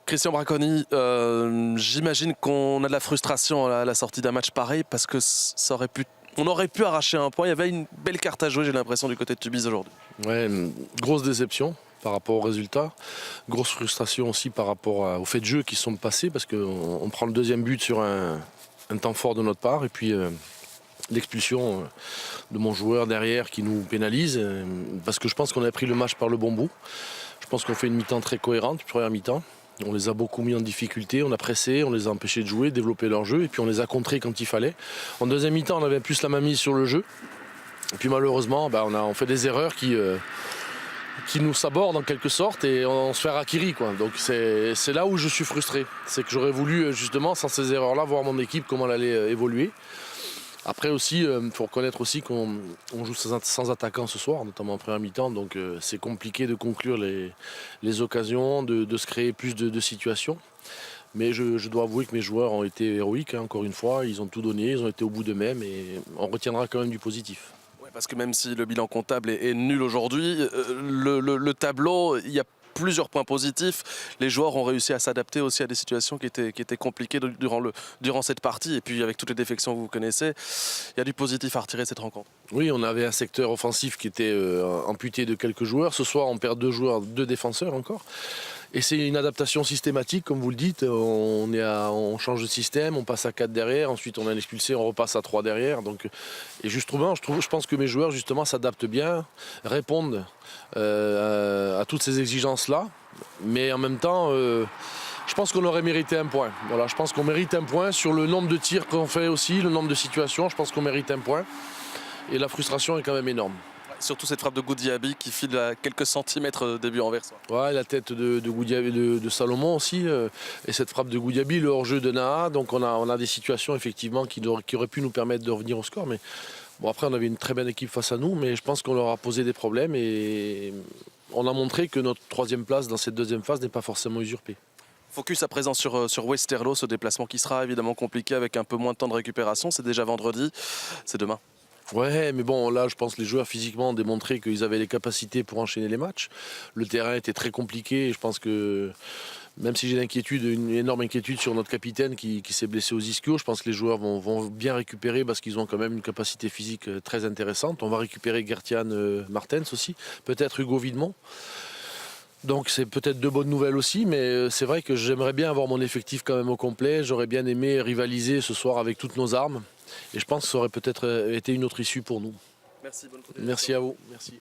Christian Braconi, j'imagine qu'on a de la frustration à la sortie d'un match pareil parce que on aurait pu arracher un point. Il y avait une belle carte à jouer, j'ai l'impression, du côté de Tubize aujourd'hui. Ouais, une grosse déception par rapport aux résultats. Grosse frustration aussi par rapport aux faits de jeu qui sont passés parce qu'on prend le deuxième but sur un temps fort de notre part et puis l'expulsion de mon joueur derrière qui nous pénalise parce que je pense qu'on a pris le match par le bon bout. Je pense qu'on fait une mi-temps très cohérente, première mi-temps. On les a beaucoup mis en difficulté, on a pressé, on les a empêchés de jouer, développer leur jeu et puis on les a contrés quand il fallait. En deuxième mi-temps, on avait plus la main mise sur le jeu. Et puis malheureusement, on fait des erreurs qui nous sabordent en quelque sorte et on se fait harakiri, quoi. Donc c'est là où je suis frustré. C'est que j'aurais voulu justement, sans ces erreurs-là, voir mon équipe, comment elle allait évoluer. Après aussi, il faut reconnaître aussi qu'on joue sans attaquant ce soir, notamment en première mi-temps. Donc c'est compliqué de conclure les occasions, de se créer plus de situations. Mais je dois avouer que mes joueurs ont été héroïques, hein, encore une fois. Ils ont tout donné, ils ont été au bout d'eux-mêmes et on retiendra quand même du positif. Ouais, parce que même si le bilan comptable est nul aujourd'hui, le tableau, il y a plusieurs points positifs. Les joueurs ont réussi à s'adapter aussi à des situations qui étaient compliquées durant cette partie. Et puis avec toutes les défections que vous connaissez, il y a du positif à retirer de cette rencontre. Oui, on avait un secteur offensif qui était amputé de quelques joueurs. Ce soir, on perd 2 joueurs, 2 défenseurs encore. Et c'est une adaptation systématique, comme vous le dites. On change de système, on passe à 4 derrière, ensuite on a expulsé, on repasse à 3 derrière. Donc, et justement, je pense que mes joueurs justement s'adaptent bien, répondent à toutes ces exigences-là. Mais en même temps, je pense qu'on aurait mérité un point. Voilà, je pense qu'on mérite un point sur le nombre de tirs qu'on fait aussi, le nombre de situations. Je pense qu'on mérite un point. Et la frustration est quand même énorme. Surtout cette frappe de Goudiaby qui file à quelques centimètres début envers. Ouais, la tête de Goudiaby, de Salomon aussi, et cette frappe de Goudiaby, le hors-jeu de Naha. Donc on a des situations effectivement qui auraient pu nous permettre de revenir au score. Mais bon, après on avait une très bonne équipe face à nous, mais je pense qu'on leur a posé des problèmes et on a montré que notre 3e place dans cette 2e phase n'est pas forcément usurpée. Focus à présent sur Westerlo, ce déplacement qui sera évidemment compliqué avec un peu moins de temps de récupération. C'est déjà vendredi, c'est demain. Ouais, mais bon, là, je pense que les joueurs physiquement ont démontré qu'ils avaient les capacités pour enchaîner les matchs. Le terrain était très compliqué et je pense que même si j'ai une énorme inquiétude sur notre capitaine qui s'est blessé aux ischios, je pense que les joueurs vont bien récupérer parce qu'ils ont quand même une capacité physique très intéressante. On va récupérer Gertian Martens aussi, peut-être Hugo Videmont. Donc c'est peut-être de bonnes nouvelles aussi, mais c'est vrai que j'aimerais bien avoir mon effectif quand même au complet. J'aurais bien aimé rivaliser ce soir avec toutes nos armes. Et je pense que ça aurait peut-être été une autre issue pour nous. Merci, bonne continuation. Merci à vous. Merci.